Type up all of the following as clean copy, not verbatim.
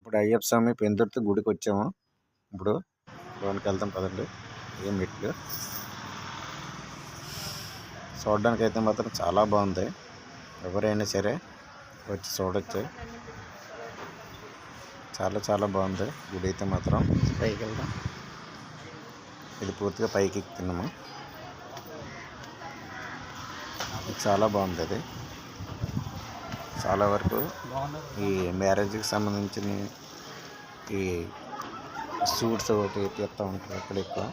ఇప్పుడు అయ్యప్ప స్వామి పెందుర్తి గుడికి వచ్చాము. ఇప్పుడు లోనికి వెళ్తాం పదండి. ఏ మెట్లు చూడడానికి అయితే మాత్రం చాలా బాగుంది. ఎవరైనా సరే వచ్చి చూడొచ్చు. చాలా చాలా బాగుంది గుడి అయితే మాత్రం. పైకి వెళ్దాం. ఇది పూర్తిగా పైకి ఎక్కుతున్నాము. చాలా బాగుంది. అది చాలా వరకు ఈ మ్యారేజ్కి సంబంధించిన ఈ షూట్స్ ఒకటి తీస్తూ ఉంటారు అక్కడ ఎక్కువ.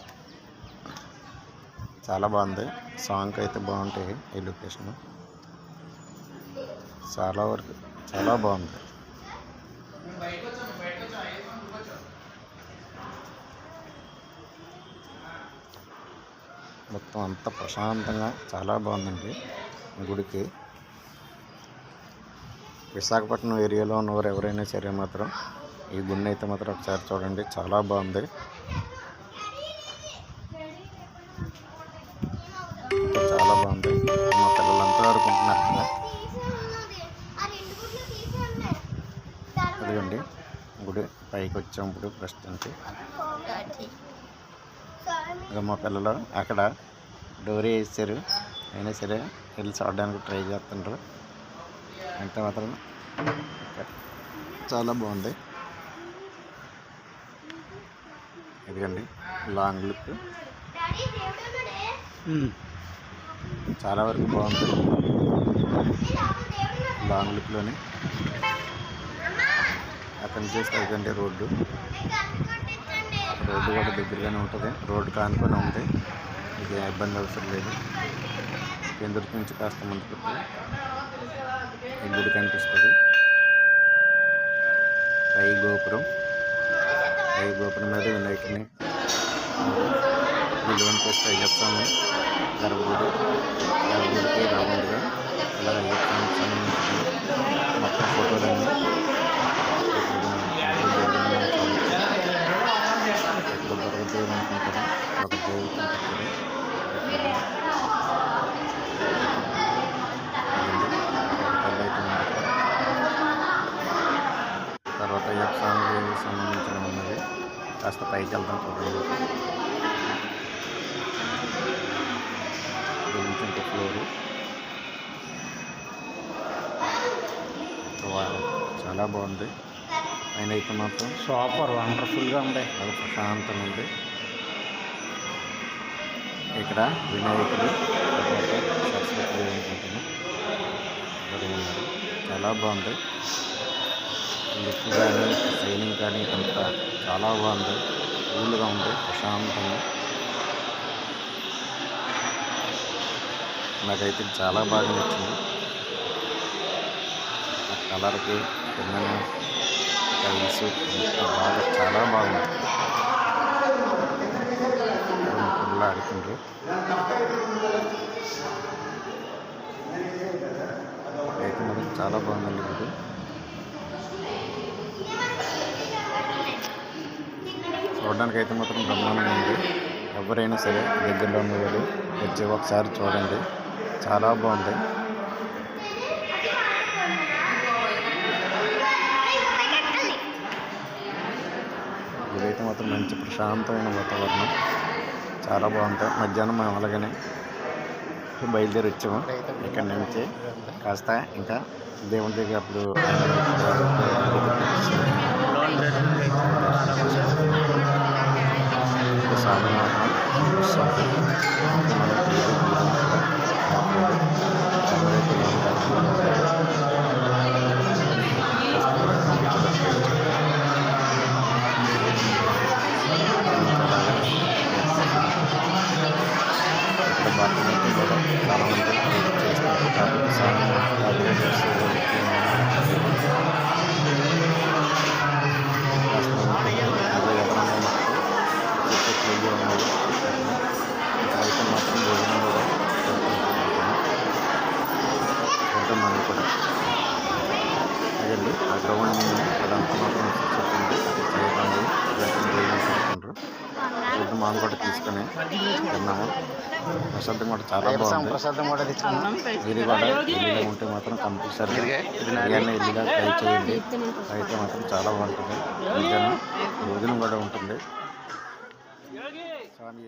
చాలా బాగుంది. సాంగ్ అయితే బాగుంటాయి. ఈ లొకేషన్ చాలా వరకు చాలా బాగుంది. మొత్తం అంతా ప్రశాంతంగా చాలా బాగుందండి గుడికి. విశాఖపట్నం ఏరియాలో ఉన్నవారు ఎవరైనా సరే మాత్రం ఈ గుడిని అయితే మాత్రం ఒకసారి చూడండి. చాలా బాగుంది. చాలా బాగుంది. మా పిల్లలంతా ఆడుకుంటున్నారు కదా. అదిగండి గుడి పైకి వచ్చాం ఇప్పుడు ప్రస్తుతానికి. ఇక మా పిల్లలు అక్కడ డోరీ వేసారు. అయినా సరే వెళ్ళి చూడడానికి ట్రై చేస్తుండ్రు. అంటే మాత్రం చాలా బాగుంది. ఇదిగండి లాంగ్ లుక్ చాలా వరకు బాగుంది. లాంగ్ లుక్లోనే అక్కడ చేస్తే అదిగండి రోడ్డు కూడా దగ్గరగానే ఉంటుంది. రోడ్డు కానుకొని ఉంది. ఇది ఇబ్బంది అవసరం లేదు. పెందుర్తి నుంచి కాస్త ముందుకు ఈ గుడి కనిపిస్తుంది. పై గోపురం మీద వినాయకుని విలువనికి వస్తే అయ్యప్ప స్వామి గర్భగుడికి రాముడిగా ఇలా అయ్యప్ప స్వామికి సంబంధించిన మొత్తం ఫోటోలన్నీ దేవుడు అనుకుంటారు. ఒక దేవుడు కనిపిస్తుంది. తర్వాత అయ్యప్ప స్వామికి సంబంధించిన ఉన్నది. కాస్త పైకి వెళ్తాం చూడండి. ఇంకొక ఫ్లోరు చాలా బాగుంది. ఆయన అయితే మాత్రం సూపర్ వండర్ఫుల్గా ఉంది. చాలా ప్రశాంతంగా ఉంది. ఇక్కడ వినాయకుడు సరస్వతి దేవి అనుకుంటున్నాను. చాలా బాగుంది. లుక్ కానీ సైనింగ్ కానీ అంతా చాలా బాగుంది. కూల్గా ఉంది. ప్రశాంతంగా నాకైతే చాలా బాగా నచ్చింది. ఆ కలర్కి కిందన టైల్స్ బాగా చాలా బాగుంది. ముక్కుల్లో ఆడుతుండ్రు. అయితే మనకి చాలా బాగుందండి ఇది. చూడడానికి అయితే మాత్రం బ్రహ్మాండంగా ఉంది. ఎవరైనా సరే దగ్గరలో ఉన్నవాళ్ళు వచ్చి ఒకసారి చూడండి. చాలా బాగుంది. ఇదైతే మాత్రం మంచి ప్రశాంతమైన వాతావరణం. చాలా బాగుంటాయి. మధ్యాహ్నం మేము అలాగనే బయలుదేరి వచ్చాము. ఇక్కడ నుంచి కాస్త ఇంకా దేవుని దగ్గర అప్పుడు అయితే మాత్రం మనం కూడా తీసుకొని తిన్నాము. ప్రసాదం కూడా చాలా బాగుంది. ప్రసాదం కూడా తెచ్చుకున్నాం. ఇది కూడా ఇల్లుగా ఉంటే మాత్రం కంపల్సరీ బిర్యానీ ఇల్లుగా ట్రై చేయండి. అయితే మాత్రం చాలా బాగుంటుంది. భోజనం కూడా ఉంటుంది. స్వామి